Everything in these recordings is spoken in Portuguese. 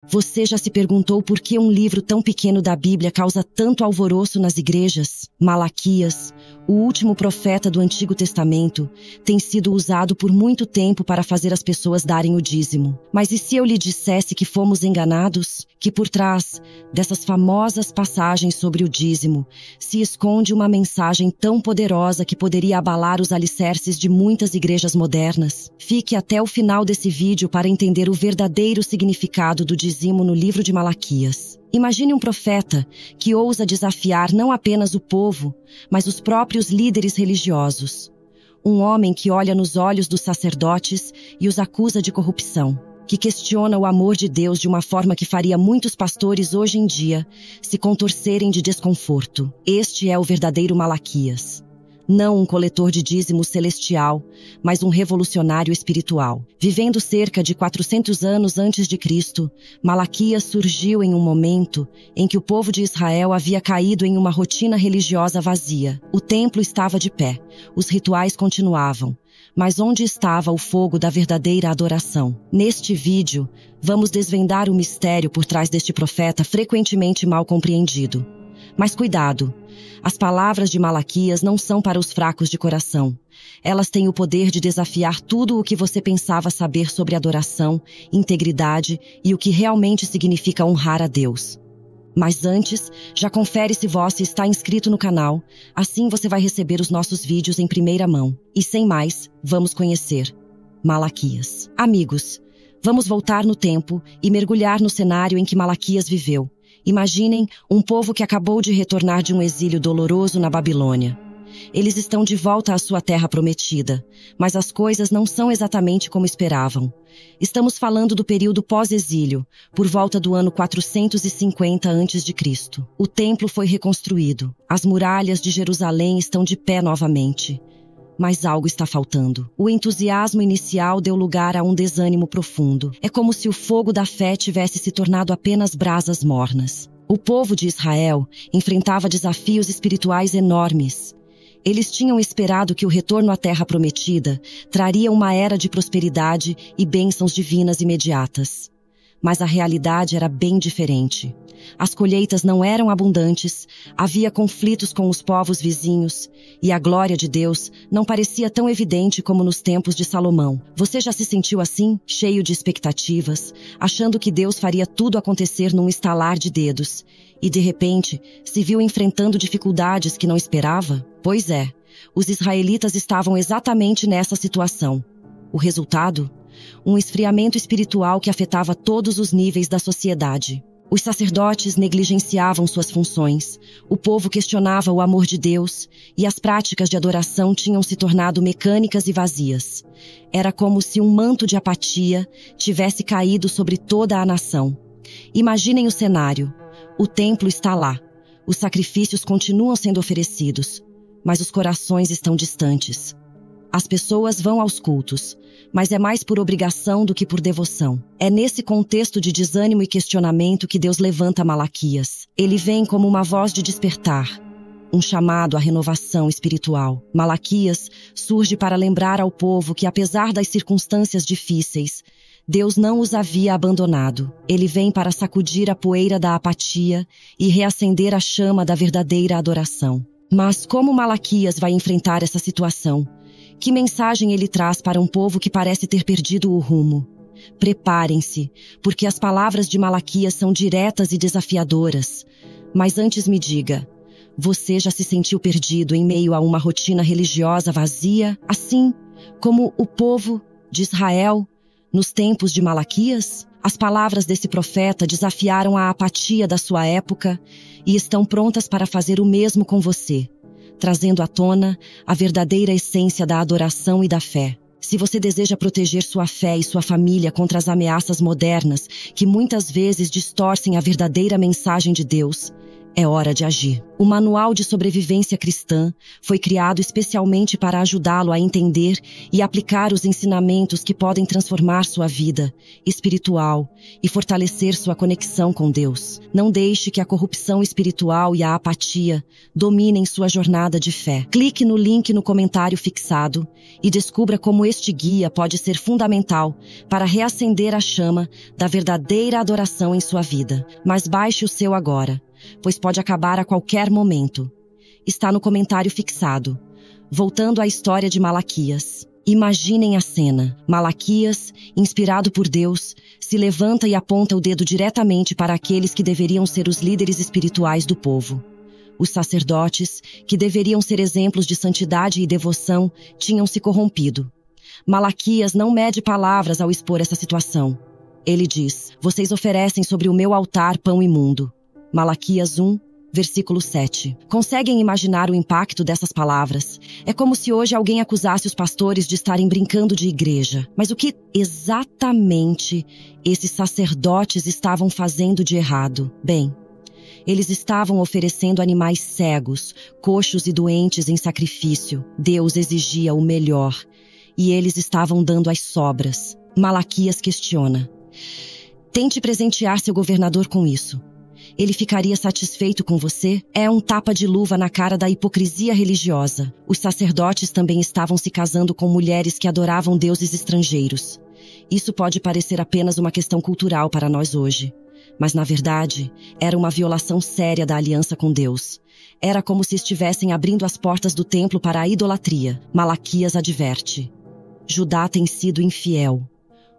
Você já se perguntou por que um livro tão pequeno da Bíblia causa tanto alvoroço nas igrejas? Malaquias, o último profeta do Antigo Testamento, tem sido usado por muito tempo para fazer as pessoas darem o dízimo. Mas e se eu lhe dissesse que fomos enganados? Que por trás dessas famosas passagens sobre o dízimo se esconde uma mensagem tão poderosa que poderia abalar os alicerces de muitas igrejas modernas? Fique até o final desse vídeo para entender o verdadeiro significado do dízimo no livro de Malaquias. Imagine um profeta que ousa desafiar não apenas o povo, mas os próprios líderes religiosos. Um homem que olha nos olhos dos sacerdotes e os acusa de corrupção, que questiona o amor de Deus de uma forma que faria muitos pastores hoje em dia se contorcerem de desconforto. Este é o verdadeiro Malaquias. Não um coletor de dízimos celestial, mas um revolucionário espiritual. Vivendo cerca de 400 anos antes de Cristo, Malaquias surgiu em um momento em que o povo de Israel havia caído em uma rotina religiosa vazia. O templo estava de pé, os rituais continuavam, mas onde estava o fogo da verdadeira adoração? Neste vídeo, vamos desvendar o mistério por trás deste profeta frequentemente mal compreendido. Mas cuidado! As palavras de Malaquias não são para os fracos de coração. Elas têm o poder de desafiar tudo o que você pensava saber sobre adoração, integridade e o que realmente significa honrar a Deus. Mas antes, já confere se você está inscrito no canal, assim você vai receber os nossos vídeos em primeira mão. E sem mais, vamos conhecer Malaquias. Amigos, vamos voltar no tempo e mergulhar no cenário em que Malaquias viveu. Imaginem um povo que acabou de retornar de um exílio doloroso na Babilônia. Eles estão de volta à sua terra prometida, mas as coisas não são exatamente como esperavam. Estamos falando do período pós-exílio, por volta do ano 450 a.C. O templo foi reconstruído. As muralhas de Jerusalém estão de pé novamente. Mas algo está faltando. O entusiasmo inicial deu lugar a um desânimo profundo. É como se o fogo da fé tivesse se tornado apenas brasas mornas. O povo de Israel enfrentava desafios espirituais enormes. Eles tinham esperado que o retorno à terra prometida traria uma era de prosperidade e bênçãos divinas imediatas. Mas a realidade era bem diferente. As colheitas não eram abundantes, havia conflitos com os povos vizinhos, e a glória de Deus não parecia tão evidente como nos tempos de Salomão. Você já se sentiu assim, cheio de expectativas, achando que Deus faria tudo acontecer num estalar de dedos, e de repente se viu enfrentando dificuldades que não esperava? Pois é, os israelitas estavam exatamente nessa situação. O resultado? Um esfriamento espiritual que afetava todos os níveis da sociedade. Os sacerdotes negligenciavam suas funções, o povo questionava o amor de Deus e as práticas de adoração tinham se tornado mecânicas e vazias. Era como se um manto de apatia tivesse caído sobre toda a nação. Imaginem o cenário. O templo está lá. Os sacrifícios continuam sendo oferecidos, mas os corações estão distantes. As pessoas vão aos cultos, mas é mais por obrigação do que por devoção. É nesse contexto de desânimo e questionamento que Deus levanta Malaquias. Ele vem como uma voz de despertar, um chamado à renovação espiritual. Malaquias surge para lembrar ao povo que, apesar das circunstâncias difíceis, Deus não os havia abandonado. Ele vem para sacudir a poeira da apatia e reacender a chama da verdadeira adoração. Mas como Malaquias vai enfrentar essa situação? Que mensagem ele traz para um povo que parece ter perdido o rumo? Preparem-se, porque as palavras de Malaquias são diretas e desafiadoras. Mas antes me diga, você já se sentiu perdido em meio a uma rotina religiosa vazia, assim como o povo de Israel nos tempos de Malaquias? As palavras desse profeta desafiaram a apatia da sua época e estão prontas para fazer o mesmo com você, trazendo à tona a verdadeira essência da adoração e da fé. Se você deseja proteger sua fé e sua família contra as ameaças modernas que muitas vezes distorcem a verdadeira mensagem de Deus, É hora de agir. O Manual de Sobrevivência Cristã foi criado especialmente para ajudá-lo a entender e aplicar os ensinamentos que podem transformar sua vida espiritual e fortalecer sua conexão com Deus. Não deixe que a corrupção espiritual e a apatia dominem sua jornada de fé. Clique no link no comentário fixado e descubra como este guia pode ser fundamental para reacender a chama da verdadeira adoração em sua vida. Mas baixe o seu agora, pois pode acabar a qualquer momento. Está no comentário fixado. Voltando à história de Malaquias. Imaginem a cena. Malaquias, inspirado por Deus, se levanta e aponta o dedo diretamente para aqueles que deveriam ser os líderes espirituais do povo. Os sacerdotes, que deveriam ser exemplos de santidade e devoção, tinham se corrompido. Malaquias não mede palavras ao expor essa situação. Ele diz: "Vocês oferecem sobre o meu altar pão imundo." Malaquias 1, versículo 7. Conseguem imaginar o impacto dessas palavras? É como se hoje alguém acusasse os pastores de estarem brincando de igreja. Mas o que exatamente esses sacerdotes estavam fazendo de errado? Bem, eles estavam oferecendo animais cegos, coxos e doentes em sacrifício. Deus exigia o melhor, e eles estavam dando as sobras. Malaquias questiona: "Tente presentear seu governador com isso. Ele ficaria satisfeito com você?" É um tapa de luva na cara da hipocrisia religiosa. Os sacerdotes também estavam se casando com mulheres que adoravam deuses estrangeiros. Isso pode parecer apenas uma questão cultural para nós hoje, mas na verdade era uma violação séria da aliança com Deus. Era como se estivessem abrindo as portas do templo para a idolatria. Malaquias adverte: Judá tem sido infiel.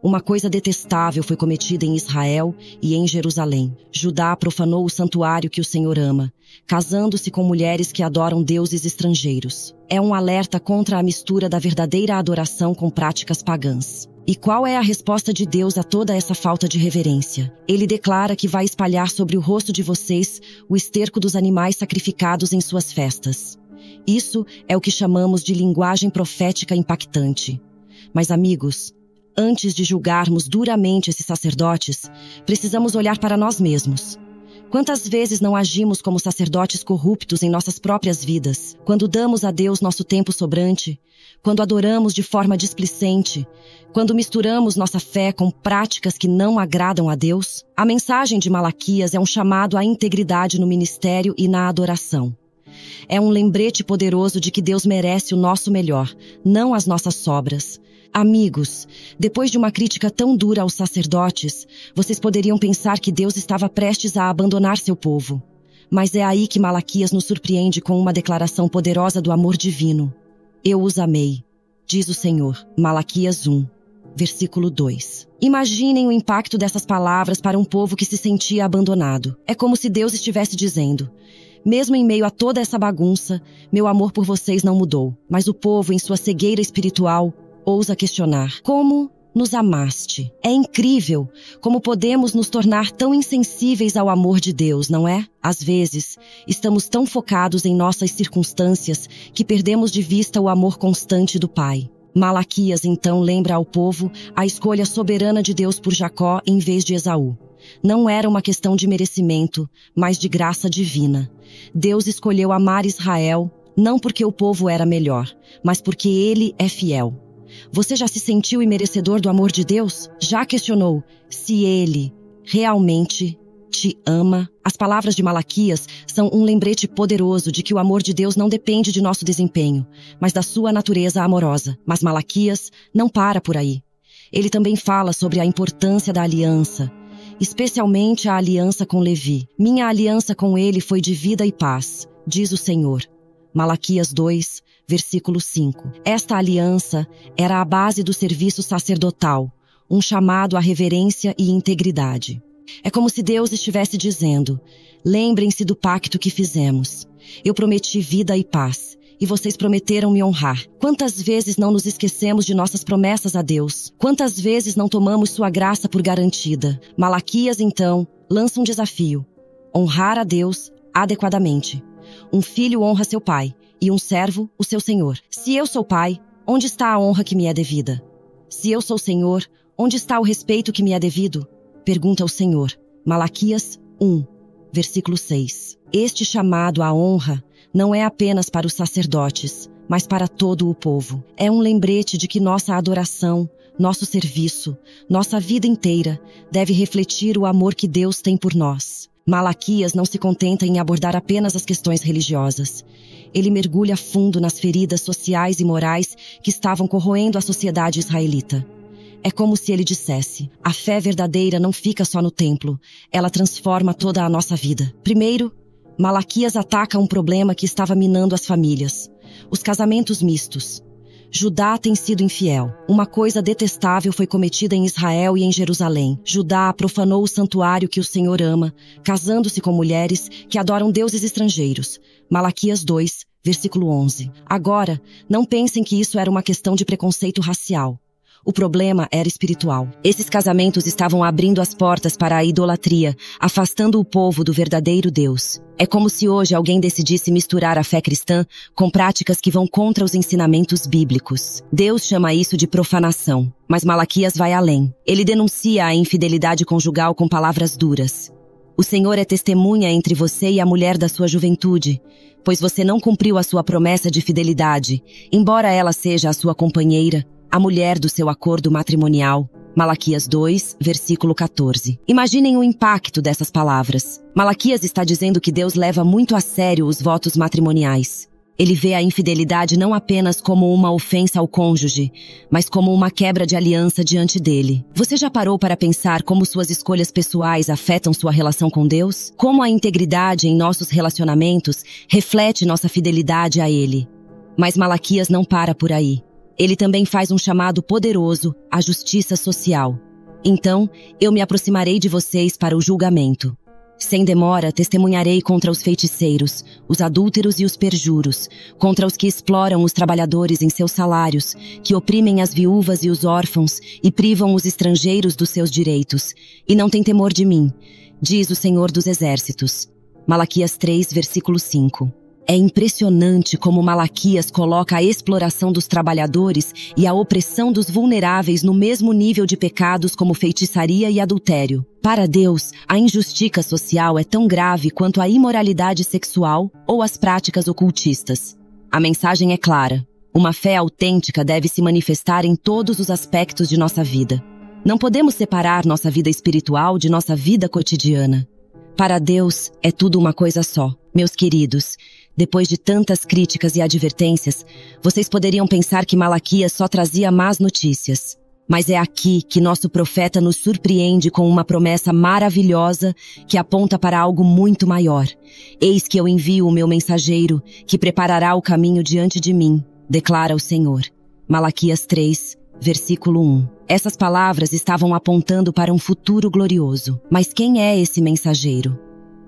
Uma coisa detestável foi cometida em Israel e em Jerusalém. Judá profanou o santuário que o Senhor ama, casando-se com mulheres que adoram deuses estrangeiros. É um alerta contra a mistura da verdadeira adoração com práticas pagãs. E qual é a resposta de Deus a toda essa falta de reverência? Ele declara que vai espalhar sobre o rosto de vocês o esterco dos animais sacrificados em suas festas. Isso é o que chamamos de linguagem profética impactante. Mas, amigos, antes de julgarmos duramente esses sacerdotes, precisamos olhar para nós mesmos. Quantas vezes não agimos como sacerdotes corruptos em nossas próprias vidas, quando damos a Deus nosso tempo sobrante, quando adoramos de forma displicente, quando misturamos nossa fé com práticas que não agradam a Deus? A mensagem de Malaquias é um chamado à integridade no ministério e na adoração. É um lembrete poderoso de que Deus merece o nosso melhor, não as nossas sobras. Amigos, depois de uma crítica tão dura aos sacerdotes, vocês poderiam pensar que Deus estava prestes a abandonar seu povo. Mas é aí que Malaquias nos surpreende com uma declaração poderosa do amor divino. "Eu os amei", diz o Senhor. Malaquias 1, versículo 2. Imaginem o impacto dessas palavras para um povo que se sentia abandonado. É como se Deus estivesse dizendo: "Mesmo em meio a toda essa bagunça, meu amor por vocês não mudou." Mas o povo, em sua cegueira espiritual, ousa questionar: "Como nos amaste?" É incrível como podemos nos tornar tão insensíveis ao amor de Deus, não é? Às vezes, estamos tão focados em nossas circunstâncias que perdemos de vista o amor constante do Pai. Malaquias, então, lembra ao povo a escolha soberana de Deus por Jacó em vez de Esaú. Não era uma questão de merecimento, mas de graça divina. Deus escolheu amar Israel, não porque o povo era melhor, mas porque ele é fiel. Você já se sentiu imerecedor do amor de Deus? Já questionou se Ele realmente te ama? As palavras de Malaquias são um lembrete poderoso de que o amor de Deus não depende de nosso desempenho, mas da sua natureza amorosa. Mas Malaquias não para por aí. Ele também fala sobre a importância da aliança, especialmente a aliança com Levi. "Minha aliança com ele foi de vida e paz", diz o Senhor. Malaquias 2, versículo 5. Esta aliança era a base do serviço sacerdotal, um chamado à reverência e integridade. É como se Deus estivesse dizendo: "Lembrem-se do pacto que fizemos. Eu prometi vida e paz, e vocês prometeram me honrar." Quantas vezes não nos esquecemos de nossas promessas a Deus? Quantas vezes não tomamos sua graça por garantida? Malaquias, então, lança um desafio: honrar a Deus adequadamente. Um filho honra seu pai, e um servo o seu senhor. Se eu sou pai, onde está a honra que me é devida? Se eu sou senhor, onde está o respeito que me é devido? Pergunta o Senhor. Malaquias 1, versículo 6. Este chamado à honra não é apenas para os sacerdotes, mas para todo o povo. É um lembrete de que nossa adoração, nosso serviço, nossa vida inteira deve refletir o amor que Deus tem por nós. Malaquias não se contenta em abordar apenas as questões religiosas. Ele mergulha fundo nas feridas sociais e morais que estavam corroendo a sociedade israelita. É como se ele dissesse: a fé verdadeira não fica só no templo, ela transforma toda a nossa vida. Primeiro, Malaquias ataca um problema que estava minando as famílias: os casamentos mistos. Judá tem sido infiel. Uma coisa detestável foi cometida em Israel e em Jerusalém. Judá profanou o santuário que o Senhor ama, casando-se com mulheres que adoram deuses estrangeiros. Malaquias 2, versículo 11. Agora, não pensem que isso era uma questão de preconceito racial. O problema era espiritual. Esses casamentos estavam abrindo as portas para a idolatria, afastando o povo do verdadeiro Deus. É como se hoje alguém decidisse misturar a fé cristã com práticas que vão contra os ensinamentos bíblicos. Deus chama isso de profanação, mas Malaquias vai além. Ele denuncia a infidelidade conjugal com palavras duras. O Senhor é testemunha entre você e a mulher da sua juventude, pois você não cumpriu a sua promessa de fidelidade, embora ela seja a sua companheira, a mulher do seu acordo matrimonial. Malaquias 2, versículo 14. Imaginem o impacto dessas palavras. Malaquias está dizendo que Deus leva muito a sério os votos matrimoniais. Ele vê a infidelidade não apenas como uma ofensa ao cônjuge, mas como uma quebra de aliança diante dele. Você já parou para pensar como suas escolhas pessoais afetam sua relação com Deus? Como a integridade em nossos relacionamentos reflete nossa fidelidade a Ele? Mas Malaquias não para por aí. Ele também faz um chamado poderoso à justiça social. Então, eu me aproximarei de vocês para o julgamento. Sem demora, testemunharei contra os feiticeiros, os adúlteros e os perjuros, contra os que exploram os trabalhadores em seus salários, que oprimem as viúvas e os órfãos e privam os estrangeiros dos seus direitos, e não têm temor de mim, diz o Senhor dos Exércitos. Malaquias 3, versículo 5. É impressionante como Malaquias coloca a exploração dos trabalhadores e a opressão dos vulneráveis no mesmo nível de pecados como feitiçaria e adultério. Para Deus, a injustiça social é tão grave quanto a imoralidade sexual ou as práticas ocultistas. A mensagem é clara: uma fé autêntica deve se manifestar em todos os aspectos de nossa vida. Não podemos separar nossa vida espiritual de nossa vida cotidiana. Para Deus, é tudo uma coisa só. Meus queridos, depois de tantas críticas e advertências, vocês poderiam pensar que Malaquias só trazia más notícias. Mas é aqui que nosso profeta nos surpreende com uma promessa maravilhosa que aponta para algo muito maior. Eis que eu envio o meu mensageiro, que preparará o caminho diante de mim, declara o Senhor. Malaquias 3, versículo 1. Essas palavras estavam apontando para um futuro glorioso. Mas quem é esse mensageiro?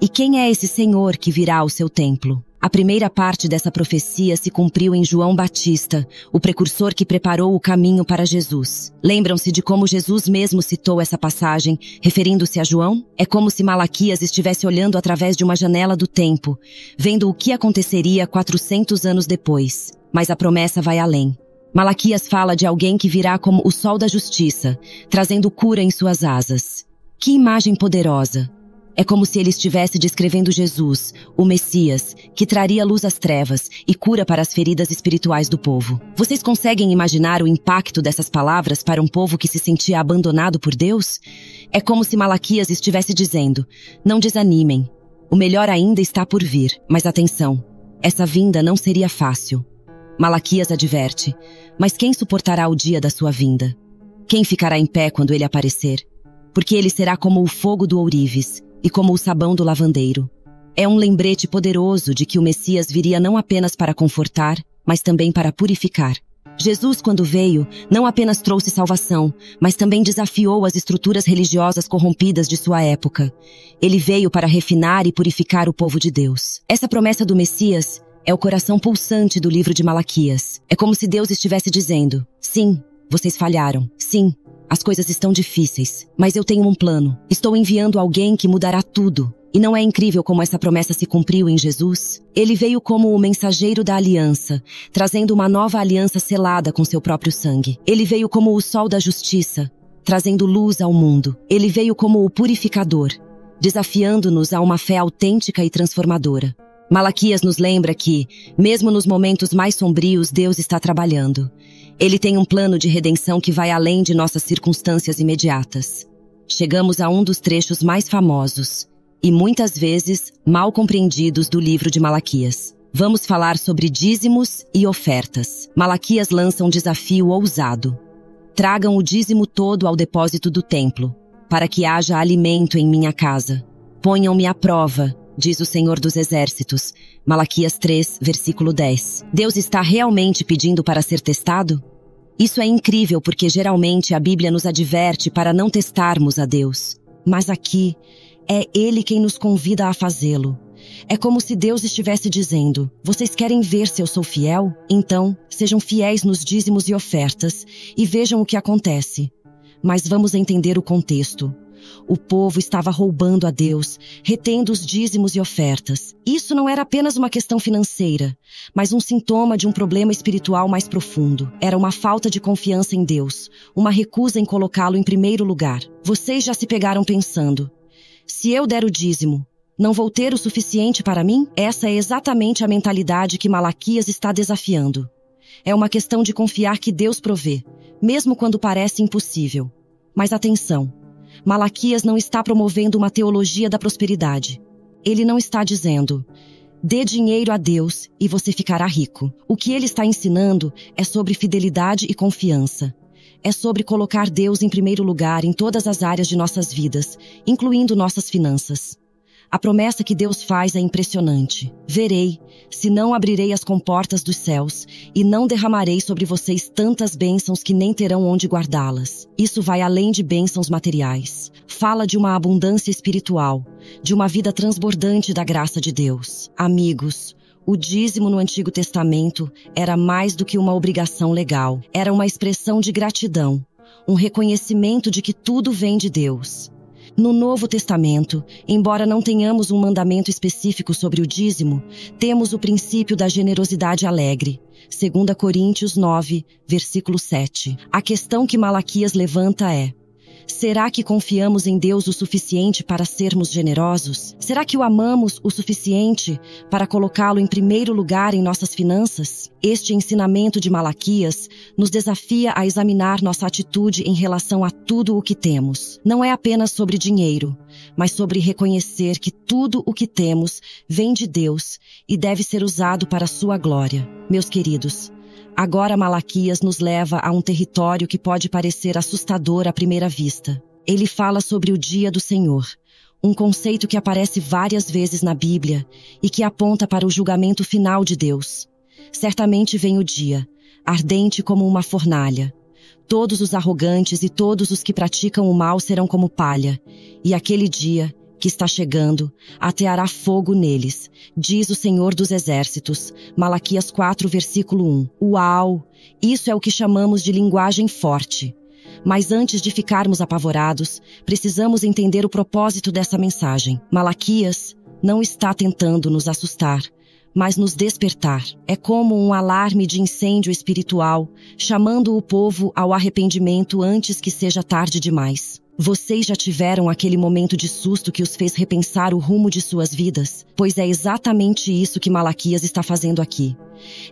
E quem é esse Senhor que virá ao seu templo? A primeira parte dessa profecia se cumpriu em João Batista, o precursor que preparou o caminho para Jesus. Lembram-se de como Jesus mesmo citou essa passagem, referindo-se a João? É como se Malaquias estivesse olhando através de uma janela do tempo, vendo o que aconteceria 400 anos depois. Mas a promessa vai além. Malaquias fala de alguém que virá como o sol da justiça, trazendo cura em suas asas. Que imagem poderosa! É como se ele estivesse descrevendo Jesus, o Messias, que traria luz às trevas e cura para as feridas espirituais do povo. Vocês conseguem imaginar o impacto dessas palavras para um povo que se sentia abandonado por Deus? É como se Malaquias estivesse dizendo: não desanimem, o melhor ainda está por vir. Mas atenção, essa vinda não seria fácil. Malaquias adverte: mas quem suportará o dia da sua vinda? Quem ficará em pé quando ele aparecer? Porque ele será como o fogo do ourives e como o sabão do lavandeiro. É um lembrete poderoso de que o Messias viria não apenas para confortar, mas também para purificar. Jesus, quando veio, não apenas trouxe salvação, mas também desafiou as estruturas religiosas corrompidas de sua época. Ele veio para refinar e purificar o povo de Deus. Essa promessa do Messias é o coração pulsante do livro de Malaquias. É como se Deus estivesse dizendo: sim, vocês falharam. Sim, as coisas estão difíceis, mas eu tenho um plano. Estou enviando alguém que mudará tudo. E não é incrível como essa promessa se cumpriu em Jesus? Ele veio como o mensageiro da aliança, trazendo uma nova aliança selada com seu próprio sangue. Ele veio como o sol da justiça, trazendo luz ao mundo. Ele veio como o purificador, desafiando-nos a uma fé autêntica e transformadora. Malaquias nos lembra que, mesmo nos momentos mais sombrios, Deus está trabalhando. Ele tem um plano de redenção que vai além de nossas circunstâncias imediatas. Chegamos a um dos trechos mais famosos e muitas vezes mal compreendidos do livro de Malaquias. Vamos falar sobre dízimos e ofertas. Malaquias lança um desafio ousado. Tragam o dízimo todo ao depósito do templo, para que haja alimento em minha casa. Ponham-me à prova, diz o Senhor dos Exércitos. Malaquias 3, versículo 10. Deus está realmente pedindo para ser testado? Isso é incrível porque geralmente a Bíblia nos adverte para não testarmos a Deus. Mas aqui, é Ele quem nos convida a fazê-lo. É como se Deus estivesse dizendo: vocês querem ver se eu sou fiel? Então, sejam fiéis nos dízimos e ofertas e vejam o que acontece. Mas vamos entender o contexto. O povo estava roubando a Deus, retendo os dízimos e ofertas. Isso não era apenas uma questão financeira, mas um sintoma de um problema espiritual mais profundo. Era uma falta de confiança em Deus, uma recusa em colocá-lo em primeiro lugar. Vocês já se pegaram pensando: se eu der o dízimo, não vou ter o suficiente para mim? Essa é exatamente a mentalidade que Malaquias está desafiando. É uma questão de confiar que Deus provê, mesmo quando parece impossível. Mas atenção, Malaquias não está promovendo uma teologia da prosperidade. Ele não está dizendo: dê dinheiro a Deus e você ficará rico. O que ele está ensinando é sobre fidelidade e confiança. É sobre colocar Deus em primeiro lugar em todas as áreas de nossas vidas, incluindo nossas finanças. A promessa que Deus faz é impressionante. Verei, se não abrirei as comportas dos céus, e não derramarei sobre vocês tantas bênçãos que nem terão onde guardá-las. Isso vai além de bênçãos materiais. Fala de uma abundância espiritual, de uma vida transbordante da graça de Deus. Amigos, o dízimo no Antigo Testamento era mais do que uma obrigação legal. Era uma expressão de gratidão, um reconhecimento de que tudo vem de Deus. No Novo Testamento, embora não tenhamos um mandamento específico sobre o dízimo, temos o princípio da generosidade alegre. 2 Coríntios 9, versículo 7. A questão que Malaquias levanta é: será que confiamos em Deus o suficiente para sermos generosos? Será que o amamos o suficiente para colocá-lo em primeiro lugar em nossas finanças? Este ensinamento de Malaquias nos desafia a examinar nossa atitude em relação a tudo o que temos. Não é apenas sobre dinheiro, mas sobre reconhecer que tudo o que temos vem de Deus e deve ser usado para a sua glória. Meus queridos, agora Malaquias nos leva a um território que pode parecer assustador à primeira vista. Ele fala sobre o dia do Senhor, um conceito que aparece várias vezes na Bíblia e que aponta para o julgamento final de Deus. Certamente vem o dia, ardente como uma fornalha. Todos os arrogantes e todos os que praticam o mal serão como palha, e aquele dia, que está chegando, ateará fogo neles, diz o Senhor dos Exércitos. Malaquias 4, versículo 1. Uau! Isso é o que chamamos de linguagem forte. Mas antes de ficarmos apavorados, precisamos entender o propósito dessa mensagem. Malaquias não está tentando nos assustar, mas nos despertar. É como um alarme de incêndio espiritual, chamando o povo ao arrependimento antes que seja tarde demais. Vocês já tiveram aquele momento de susto que os fez repensar o rumo de suas vidas? Pois é exatamente isso que Malaquias está fazendo aqui.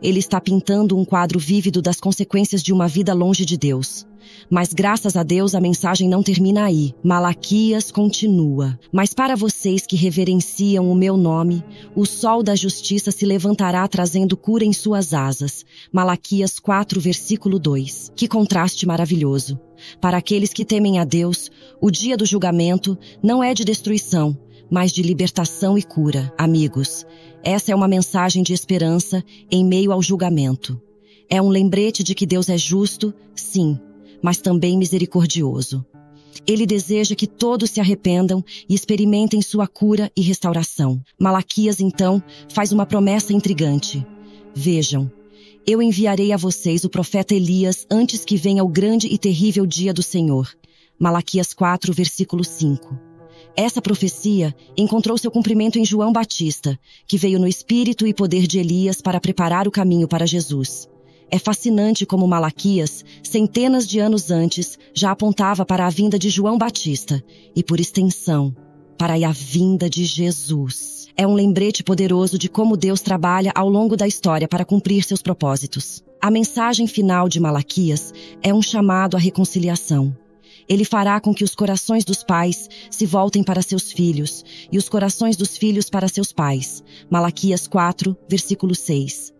Ele está pintando um quadro vívido das consequências de uma vida longe de Deus. Mas graças a Deus a mensagem não termina aí. Malaquias continua. Mas para vocês que reverenciam o meu nome, o sol da justiça se levantará trazendo cura em suas asas. Malaquias 4, versículo 2. Que contraste maravilhoso. Para aqueles que temem a Deus, o dia do julgamento não é de destruição, mas de libertação e cura. Amigos, essa é uma mensagem de esperança em meio ao julgamento. É um lembrete de que Deus é justo, sim, mas também misericordioso. Ele deseja que todos se arrependam e experimentem sua cura e restauração. Malaquias, então, faz uma promessa intrigante. Vejam, eu enviarei a vocês o profeta Elias antes que venha o grande e terrível dia do Senhor. Malaquias 4, versículo 5. Essa profecia encontrou seu cumprimento em João Batista, que veio no espírito e poder de Elias para preparar o caminho para Jesus. É fascinante como Malaquias, centenas de anos antes, já apontava para a vinda de João Batista e, por extensão, para a vinda de Jesus. É um lembrete poderoso de como Deus trabalha ao longo da história para cumprir seus propósitos. A mensagem final de Malaquias é um chamado à reconciliação. Ele fará com que os corações dos pais se voltem para seus filhos e os corações dos filhos para seus pais. Malaquias 4, versículo 6.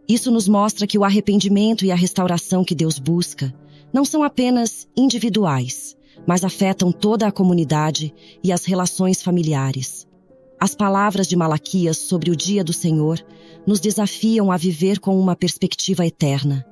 Isso nos mostra que o arrependimento e a restauração que Deus busca não são apenas individuais, mas afetam toda a comunidade e as relações familiares. As palavras de Malaquias sobre o dia do Senhor nos desafiam a viver com uma perspectiva eterna.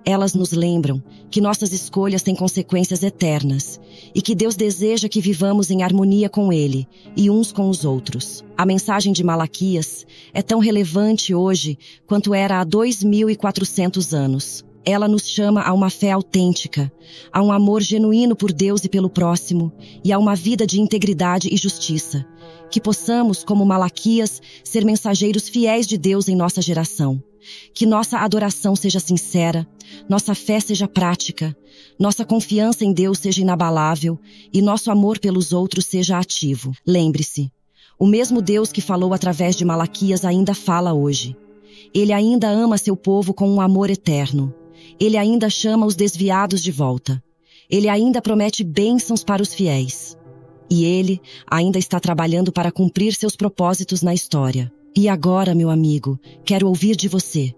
Elas nos lembram que nossas escolhas têm consequências eternas e que Deus deseja que vivamos em harmonia com Ele e uns com os outros. A mensagem de Malaquias é tão relevante hoje quanto era há 2.400 anos. Ela nos chama a uma fé autêntica, a um amor genuíno por Deus e pelo próximo e a uma vida de integridade e justiça. Que possamos, como Malaquias, ser mensageiros fiéis de Deus em nossa geração. Que nossa adoração seja sincera, nossa fé seja prática, nossa confiança em Deus seja inabalável e nosso amor pelos outros seja ativo. Lembre-se, o mesmo Deus que falou através de Malaquias ainda fala hoje. Ele ainda ama seu povo com um amor eterno. Ele ainda chama os desviados de volta. Ele ainda promete bênçãos para os fiéis. E Ele ainda está trabalhando para cumprir seus propósitos na história. E agora, meu amigo, quero ouvir de você.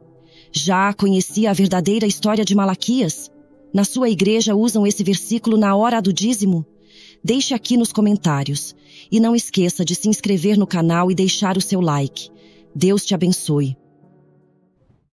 Já conhecia a verdadeira história de Malaquias? Na sua igreja usam esse versículo na hora do dízimo? Deixe aqui nos comentários. E não esqueça de se inscrever no canal e deixar o seu like. Deus te abençoe.